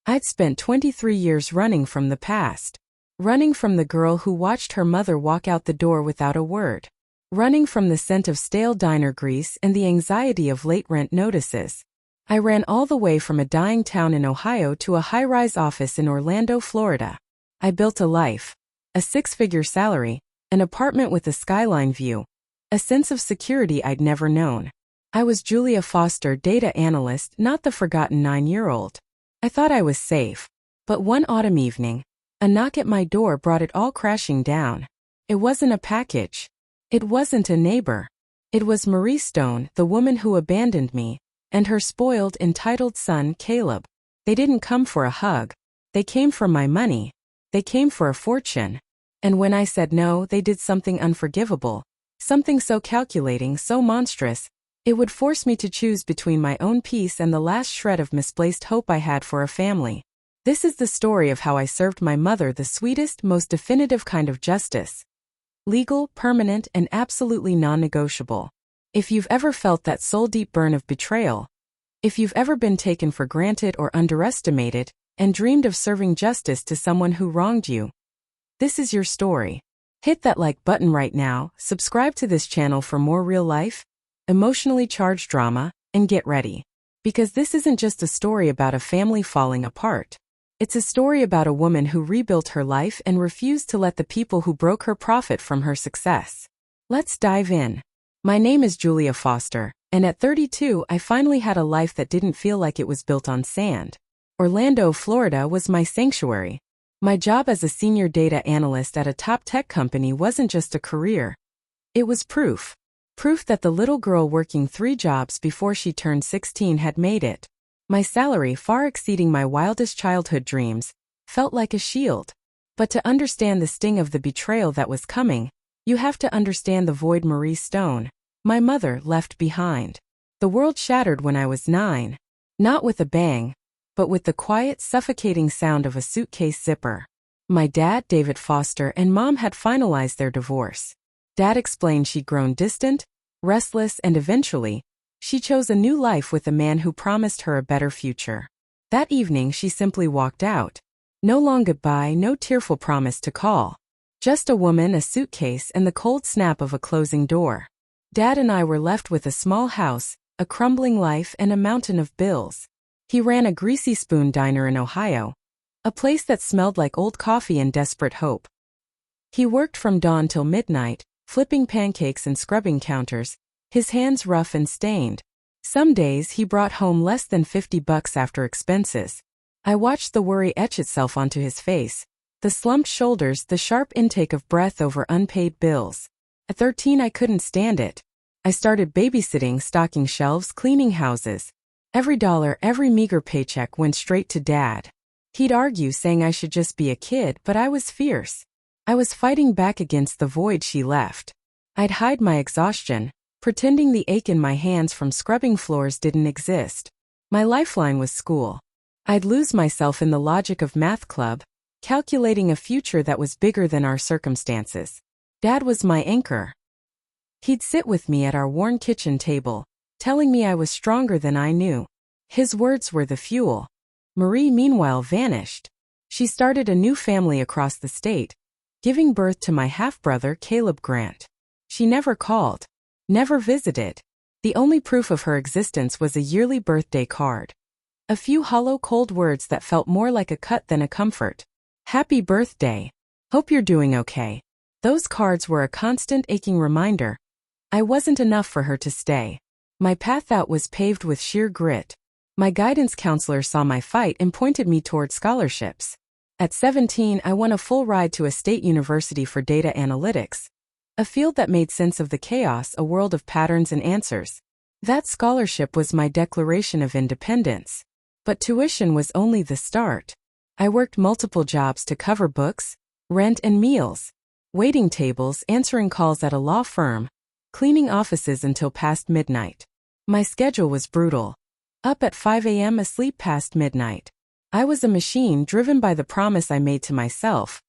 I'd spent 23 years running from the past. Running from the girl who watched her mother walk out the door without a word. Running from the scent of stale diner grease and the anxiety of late rent notices. I ran all the way from a dying town in Ohio to a high-rise office in Orlando, Florida. I built a life. A six-figure salary, an apartment with a skyline view, a sense of security I'd never known. I was Julia Foster, data analyst, not the forgotten 9-year-old. I thought I was safe. But one autumn evening, a knock at my door brought it all crashing down. It wasn't a package. It wasn't a neighbor. It was Marie Stone, the woman who abandoned me, and her spoiled, entitled son, Caleb. They didn't come for a hug. They came for my money. They came for a fortune. And when I said no, they did something unforgivable. Something so calculating, so monstrous, it would force me to choose between my own peace and the last shred of misplaced hope I had for a family. This is the story of how I served my mother the sweetest, most definitive kind of justice. Legal, permanent, and absolutely non-negotiable. If you've ever felt that soul-deep burn of betrayal, if you've ever been taken for granted or underestimated, and dreamed of serving justice to someone who wronged you, this is your story. Hit that like button right now, subscribe to this channel for more real-life, emotionally charged drama, and get ready. Because this isn't just a story about a family falling apart. It's a story about a woman who rebuilt her life and refused to let the people who broke her profit from her success. Let's dive in. My name is Julia Foster, and at 32 I finally had a life that didn't feel like it was built on sand. Orlando, Florida was my sanctuary. My job as a senior data analyst at a top tech company wasn't just a career. It was proof. Proof that the little girl working 3 jobs before she turned 16 had made it. My salary, far exceeding my wildest childhood dreams, felt like a shield. But to understand the sting of the betrayal that was coming, you have to understand the void Marie Stone, my mother, left behind. The world shattered when I was 9. Not with a bang, but with the quiet, suffocating sound of a suitcase zipper. My dad, David Foster, and mom had finalized their divorce. Dad explained she'd grown distant, restless, and eventually, she chose a new life with a man who promised her a better future. That evening she simply walked out. No long goodbye, no tearful promise to call. Just a woman, a suitcase, and the cold snap of a closing door. Dad and I were left with a small house, a crumbling life, and a mountain of bills. He ran a Greasy Spoon diner in Ohio, a place that smelled like old coffee and desperate hope. He worked from dawn till midnight, flipping pancakes and scrubbing counters, his hands rough and stained. Some days he brought home less than $50 after expenses. I watched the worry etch itself onto his face, the slumped shoulders, the sharp intake of breath over unpaid bills. At 13 I couldn't stand it. I started babysitting, stocking shelves, cleaning houses. Every dollar, every meager paycheck went straight to Dad. He'd argue, saying I should just be a kid, but I was fierce. I was fighting back against the void she left. I'd hide my exhaustion, pretending the ache in my hands from scrubbing floors didn't exist. My lifeline was school. I'd lose myself in the logic of math club, calculating a future that was bigger than our circumstances. Dad was my anchor. He'd sit with me at our worn kitchen table, telling me I was stronger than I knew. His words were the fuel. Marie, meanwhile, vanished. She started a new family across the state, giving birth to my half-brother, Caleb Grant. She never called. Never visited. The only proof of her existence was a yearly birthday card. A few hollow, cold words that felt more like a cut than a comfort. Happy birthday. Hope you're doing okay. Those cards were a constant aching reminder. I wasn't enough for her to stay. My path out was paved with sheer grit. My guidance counselor saw my fight and pointed me toward scholarships. At 17, I won a full ride to a state university for data analytics. A field that made sense of the chaos, a world of patterns and answers. That scholarship was my declaration of independence. But tuition was only the start. I worked multiple jobs to cover books, rent, and meals. Waiting tables, answering calls at a law firm, cleaning offices until past midnight. My schedule was brutal. Up at 5 a.m., asleep past midnight. I was a machine driven by the promise I made to myself.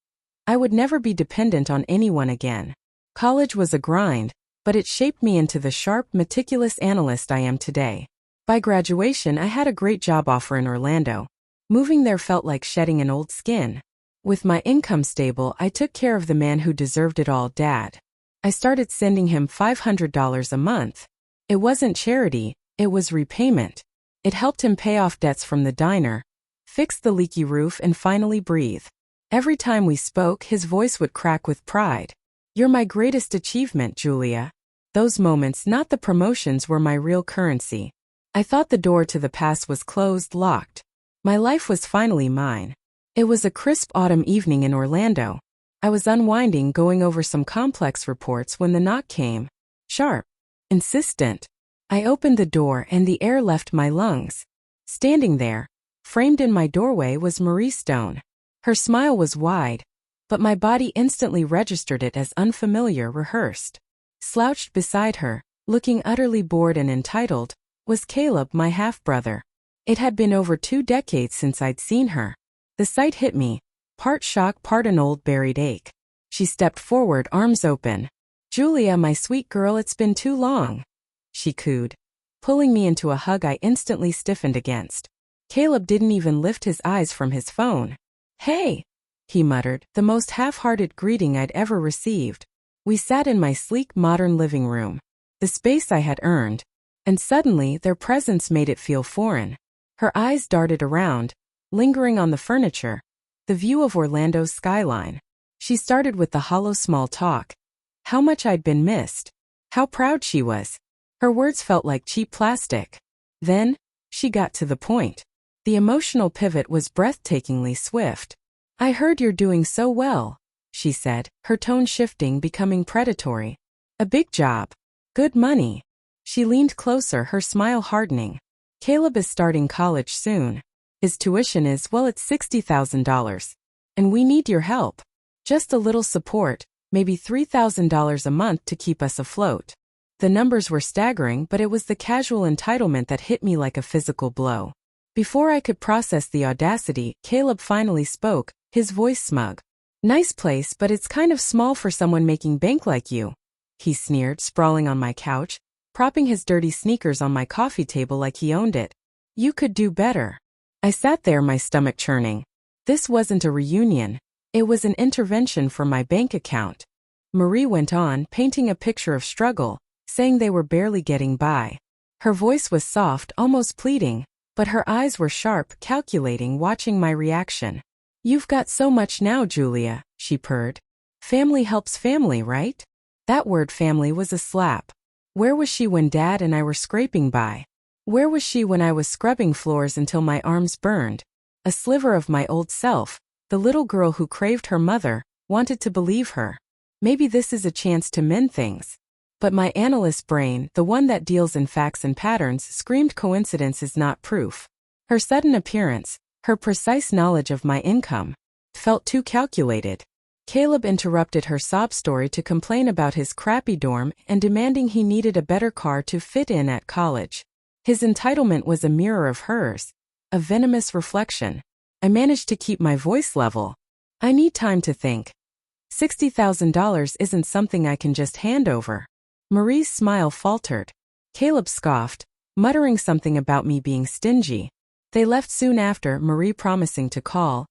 I would never be dependent on anyone again. College was a grind, but it shaped me into the sharp, meticulous analyst I am today. By graduation, I had a great job offer in Orlando. Moving there felt like shedding an old skin. With my income stable, I took care of the man who deserved it all, Dad. I started sending him $500 a month. It wasn't charity, it was repayment. It helped him pay off debts from the diner, fix the leaky roof, and finally breathe. Every time we spoke, his voice would crack with pride. You're my greatest achievement, Julia. Those moments, not the promotions, were my real currency. I thought the door to the past was closed, locked. My life was finally mine. It was a crisp autumn evening in Orlando. I was unwinding, going over some complex reports when the knock came. Sharp. Insistent. I opened the door and the air left my lungs. Standing there, framed in my doorway, was Marie Stone. Her smile was wide, but my body instantly registered it as unfamiliar, rehearsed. Slouched beside her, looking utterly bored and entitled, was Caleb, my half-brother. It had been over 2 decades since I'd seen her. The sight hit me, part shock, part an old buried ache. She stepped forward, arms open. Julia, my sweet girl, it's been too long, she cooed. Pulling me into a hug I instantly stiffened against. Caleb didn't even lift his eyes from his phone. Hey, he muttered, the most half-hearted greeting I'd ever received. We sat in my sleek modern living room, the space I had earned, and suddenly their presence made it feel foreign. Her eyes darted around, lingering on the furniture, the view of Orlando's skyline. She started with the hollow small talk. How much I'd been missed. How proud she was. Her words felt like cheap plastic. Then, she got to the point. The emotional pivot was breathtakingly swift. I heard you're doing so well, she said, her tone shifting, becoming predatory. A big job. Good money. She leaned closer, her smile hardening. Caleb is starting college soon. His tuition is, well, it's $60,000. And we need your help. Just a little support, maybe $3,000 a month to keep us afloat. The numbers were staggering, but it was the casual entitlement that hit me like a physical blow. Before I could process the audacity, Caleb finally spoke, his voice smug. Nice place, but it's kind of small for someone making bank like you, he sneered, sprawling on my couch, propping his dirty sneakers on my coffee table like he owned it. You could do better. I sat there, my stomach churning. This wasn't a reunion. It was an intervention for my bank account. Marie went on, painting a picture of struggle, saying they were barely getting by. Her voice was soft, almost pleading, but her eyes were sharp, calculating, watching my reaction. You've got so much now, Julia, she purred. Family helps family, right? That word family was a slap. Where was she when Dad and I were scraping by? Where was she when I was scrubbing floors until my arms burned? A sliver of my old self, the little girl who craved her mother, wanted to believe her. Maybe this is a chance to mend things. But my analyst brain, the one that deals in facts and patterns, screamed coincidence is not proof. Her sudden appearance, her precise knowledge of my income, felt too calculated. Caleb interrupted her sob story to complain about his crappy dorm and demanding he needed a better car to fit in at college. His entitlement was a mirror of hers, a venomous reflection. I managed to keep my voice level. I need time to think. $60,000 isn't something I can just hand over. Marie's smile faltered. Caleb scoffed, muttering something about me being stingy. They left soon after, Marie promising to call.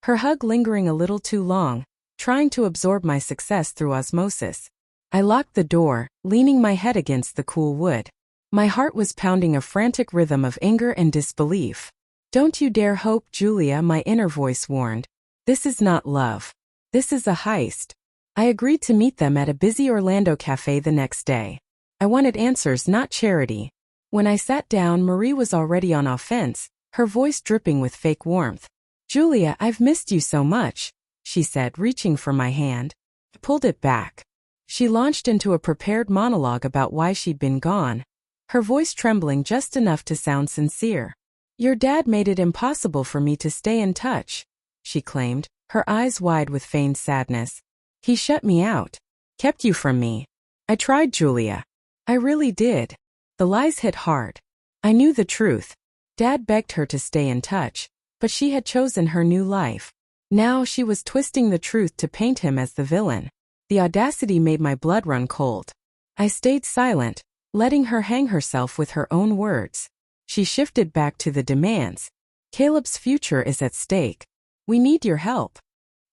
Her hug lingering a little too long, trying to absorb my success through osmosis. I locked the door, leaning my head against the cool wood. My heart was pounding a frantic rhythm of anger and disbelief. Don't you dare hope, Julia, my inner voice warned. This is not love. This is a heist. I agreed to meet them at a busy Orlando cafe the next day. I wanted answers, not charity. When I sat down, Marie was already on offense, her voice dripping with fake warmth. Julia, I've missed you so much, she said, reaching for my hand. I pulled it back. She launched into a prepared monologue about why she'd been gone, her voice trembling just enough to sound sincere. Your dad made it impossible for me to stay in touch, she claimed, her eyes wide with feigned sadness. He shut me out. Kept you from me. I tried, Julia. I really did. The lies hit hard. I knew the truth. Dad begged her to stay in touch, but she had chosen her new life. Now she was twisting the truth to paint him as the villain. The audacity made my blood run cold. I stayed silent, letting her hang herself with her own words. She shifted back to the demands. Caleb's future is at stake. We need your help.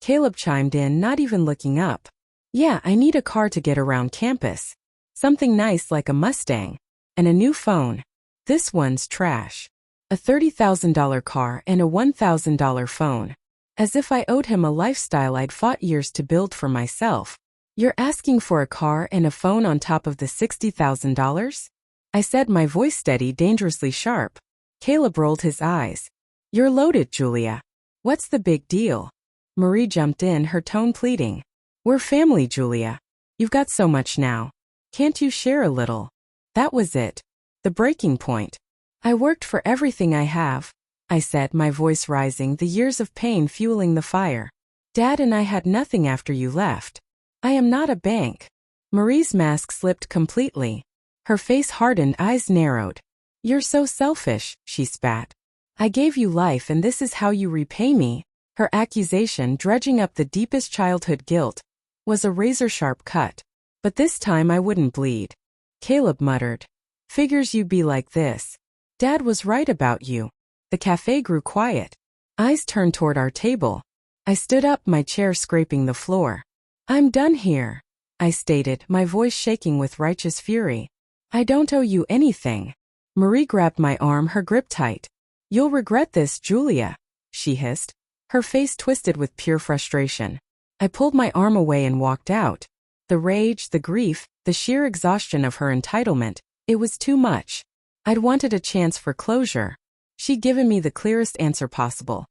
Caleb chimed in, not even looking up. Yeah, I need a car to get around campus. Something nice like a Mustang. And a new phone. This one's trash. A $30,000 car and a $1,000 phone. As if I owed him a lifestyle I'd fought years to build for myself. You're asking for a car and a phone on top of the $60,000? I said, my voice steady, dangerously sharp. Caleb rolled his eyes. You're loaded, Julia. What's the big deal? Marie jumped in, her tone pleading. We're family, Julia. You've got so much now. Can't you share a little? That was it. The breaking point. I worked for everything I have, I said, my voice rising, the years of pain fueling the fire. Dad and I had nothing after you left. I am not a bank. Marie's mask slipped completely. Her face hardened, eyes narrowed. You're so selfish, she spat. I gave you life and this is how you repay me. Her accusation, dredging up the deepest childhood guilt, was a razor-sharp cut. But this time I wouldn't bleed. Caleb muttered. Figures you'd be like this. Dad was right about you. The cafe grew quiet. Eyes turned toward our table. I stood up, my chair scraping the floor. I'm done here, I stated, my voice shaking with righteous fury. I don't owe you anything. Marie grabbed my arm, her grip tight. You'll regret this, Julia, she hissed, her face twisted with pure frustration. I pulled my arm away and walked out. The rage, the grief, the sheer exhaustion of her entitlement, it was too much. I'd wanted a chance for closure. She'd given me the clearest answer possible.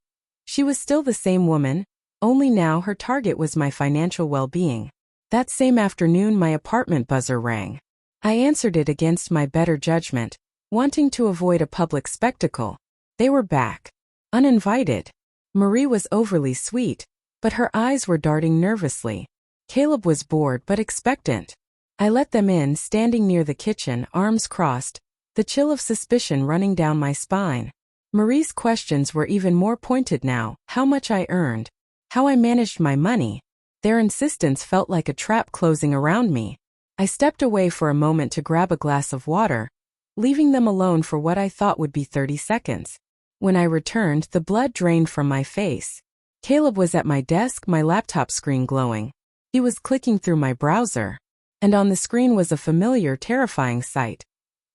She was still the same woman, only now her target was my financial well-being. That same afternoon my apartment buzzer rang. I answered it against my better judgment, wanting to avoid a public spectacle. They were back. Uninvited. Marie was overly sweet, but her eyes were darting nervously. Caleb was bored but expectant. I let them in, standing near the kitchen, arms crossed, the chill of suspicion running down my spine. Marie's questions were even more pointed now, how much I earned, how I managed my money. Their insistence felt like a trap closing around me. I stepped away for a moment to grab a glass of water, leaving them alone for what I thought would be 30 seconds. When I returned, the blood drained from my face. Caleb was at my desk, my laptop screen glowing. He was clicking through my browser. And on the screen was a familiar, terrifying sight.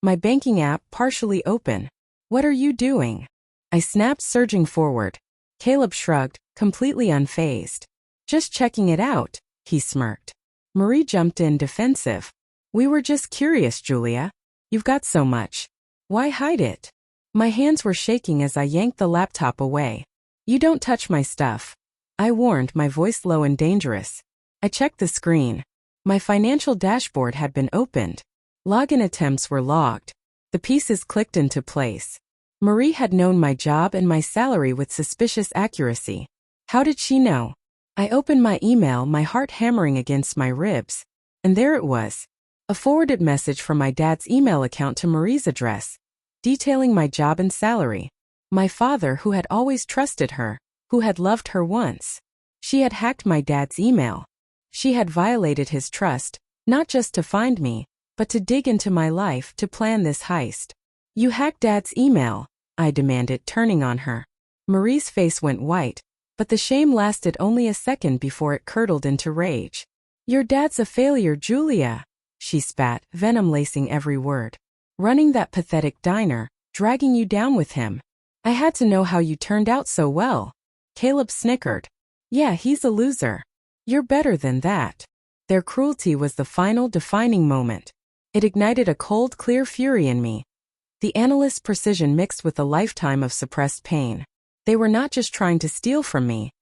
My banking app partially open. What are you doing? I snapped, surging forward. Caleb shrugged, completely unfazed. Just checking it out, he smirked. Marie jumped in, defensive. We were just curious, Julia. You've got so much. Why hide it? My hands were shaking as I yanked the laptop away. You don't touch my stuff, I warned, my voice low and dangerous. I checked the screen. My financial dashboard had been opened. Login attempts were logged. The pieces clicked into place. Marie had known my job and my salary with suspicious accuracy. How did she know? I opened my email, my heart hammering against my ribs. And there it was. A forwarded message from my dad's email account to Marie's address, detailing my job and salary. My father, who had always trusted her, who had loved her once. She had hacked my dad's email. She had violated his trust, not just to find me, but to dig into my life, to plan this heist. You hacked Dad's email, I demanded, turning on her. Marie's face went white, but the shame lasted only a second before it curdled into rage. Your dad's a failure, Julia, she spat, venom lacing every word. Running that pathetic diner, dragging you down with him. I had to know how you turned out so well. Caleb snickered. Yeah, he's a loser. You're better than that. Their cruelty was the final defining moment. It ignited a cold, clear fury in me. The analyst's precision mixed with a lifetime of suppressed pain. They were not just trying to steal from me.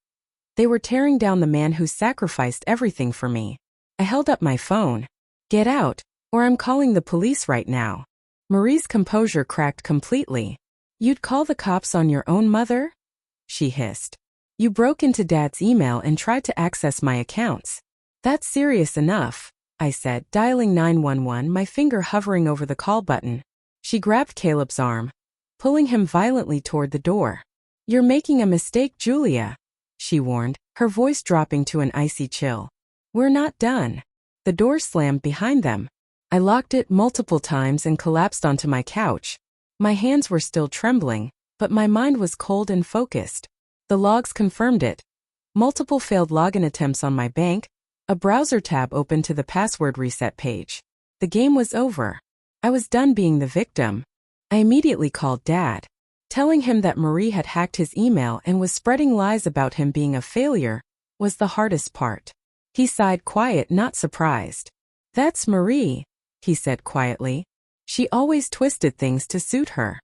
They were tearing down the man who sacrificed everything for me. I held up my phone. Get out, or I'm calling the police right now. Marie's composure cracked completely. You'd call the cops on your own mother? She hissed. You broke into Dad's email and tried to access my accounts. That's serious enough, I said, dialing 911, my finger hovering over the call button. She grabbed Caleb's arm, pulling him violently toward the door. You're making a mistake, Julia, she warned, her voice dropping to an icy chill. We're not done. The door slammed behind them. I locked it multiple times and collapsed onto my couch. My hands were still trembling, but my mind was cold and focused. The logs confirmed it. Multiple failed login attempts on my bank, a browser tab opened to the password reset page. The game was over. I was done being the victim. I immediately called Dad, telling him that Marie had hacked his email and was spreading lies about him being a failure was the hardest part. He sighed, quiet, not surprised. "That's Marie," he said quietly. "She always twisted things to suit her."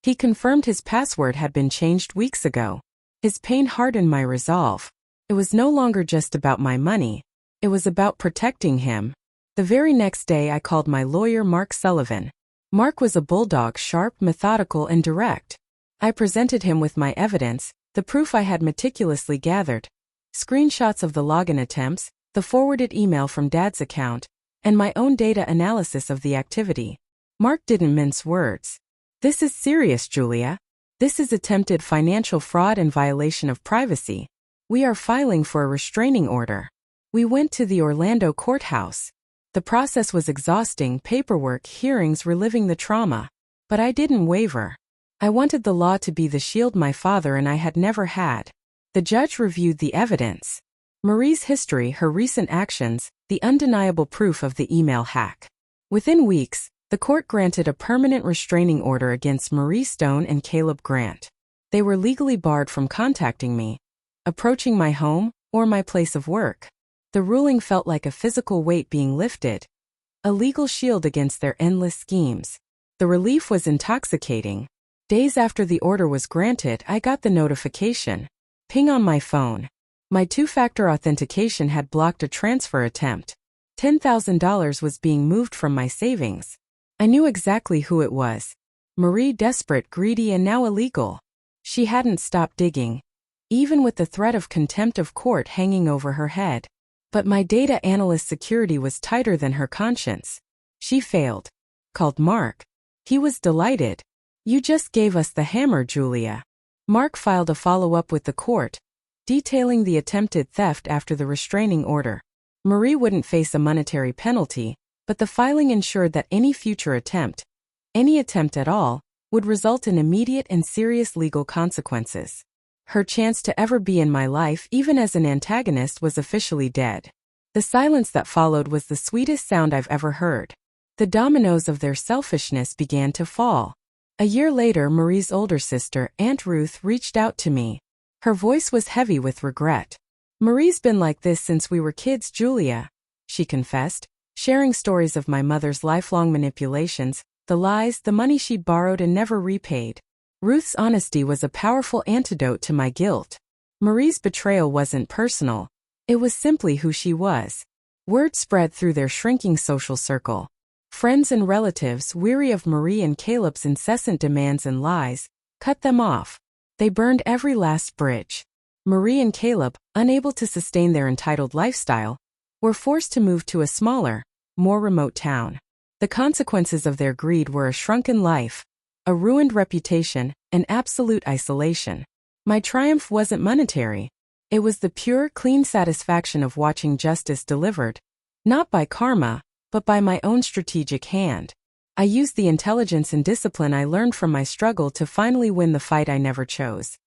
He confirmed his password had been changed weeks ago. His pain hardened my resolve. It was no longer just about my money. It was about protecting him. The very next day I called my lawyer, Mark Sullivan. Mark was a bulldog, sharp, methodical, and direct. I presented him with my evidence, the proof I had meticulously gathered, screenshots of the login attempts, the forwarded email from Dad's account, and my own data analysis of the activity. Mark didn't mince words. "This is serious, Julia. This is attempted financial fraud and violation of privacy. We are filing for a restraining order." We went to the Orlando courthouse. The process was exhausting, paperwork, hearings, reliving the trauma. But I didn't waver. I wanted the law to be the shield my father and I had never had. The judge reviewed the evidence. Marie's history, her recent actions, the undeniable proof of the email hack. Within weeks, the court granted a permanent restraining order against Marie Stone and Caleb Grant. They were legally barred from contacting me, approaching my home, or my place of work. The ruling felt like a physical weight being lifted, a legal shield against their endless schemes. The relief was intoxicating. Days after the order was granted, I got the notification. Ping on my phone. My two-factor authentication had blocked a transfer attempt. $10,000 was being moved from my savings. I knew exactly who it was. Marie, desperate, greedy, and now illegal. She hadn't stopped digging, even with the threat of contempt of court hanging over her head. But my data analyst's security was tighter than her conscience. She failed. Called Mark. He was delighted. "You just gave us the hammer, Julia." Mark filed a follow-up with the court, detailing the attempted theft after the restraining order. Marie wouldn't face a monetary penalty, but the filing ensured that any future attempt, any attempt at all, would result in immediate and serious legal consequences. Her chance to ever be in my life, even as an antagonist, was officially dead. The silence that followed was the sweetest sound I've ever heard. The dominoes of their selfishness began to fall. A year later, Marie's older sister, Aunt Ruth, reached out to me. Her voice was heavy with regret. "Marie's been like this since we were kids, Julia," she confessed, sharing stories of my mother's lifelong manipulations, the lies, the money she'd borrowed and never repaid. Ruth's honesty was a powerful antidote to my guilt. Marie's betrayal wasn't personal. It was simply who she was. Word spread through their shrinking social circle. Friends and relatives, weary of Marie and Caleb's incessant demands and lies, cut them off. They burned every last bridge. Marie and Caleb, unable to sustain their entitled lifestyle, were forced to move to a smaller, more remote town. The consequences of their greed were a shrunken life, a ruined reputation, and absolute isolation. My triumph wasn't monetary. It was the pure, clean satisfaction of watching justice delivered, not by karma, but by my own strategic hand. I used the intelligence and discipline I learned from my struggle to finally win the fight I never chose.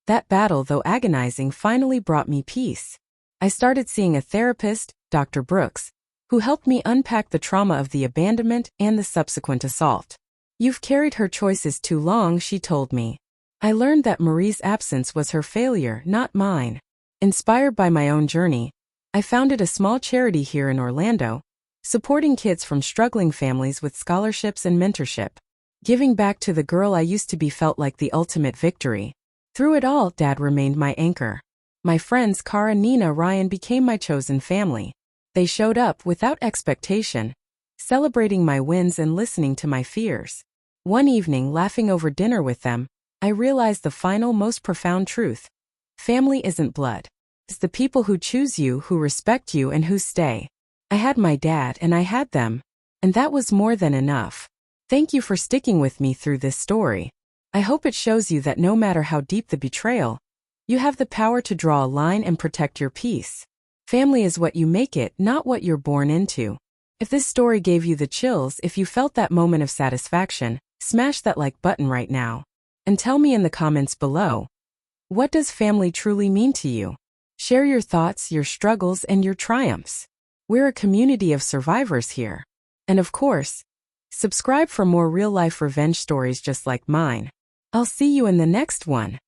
That battle, though agonizing, finally brought me peace. I started seeing a therapist, Dr. Brooks, who helped me unpack the trauma of the abandonment and the subsequent assault. "You've carried her choices too long," she told me. I learned that Marie's absence was her failure, not mine. Inspired by my own journey, I founded a small charity here in Orlando, supporting kids from struggling families with scholarships and mentorship. Giving back to the girl I used to be felt like the ultimate victory. Through it all, Dad remained my anchor. My friends Cara, Nina, Ryan became my chosen family. They showed up without expectation, celebrating my wins and listening to my fears. One evening, laughing over dinner with them, I realized the final, most profound truth. Family isn't blood. It's the people who choose you, who respect you, and who stay. I had my dad and I had them, and that was more than enough. Thank you for sticking with me through this story. I hope it shows you that no matter how deep the betrayal, you have the power to draw a line and protect your peace. Family is what you make it, not what you're born into. If this story gave you the chills, if you felt that moment of satisfaction, smash that like button right now. And tell me in the comments below, what does family truly mean to you? Share your thoughts, your struggles, and your triumphs. We're a community of survivors here. And of course, subscribe for more real-life revenge stories just like mine. I'll see you in the next one.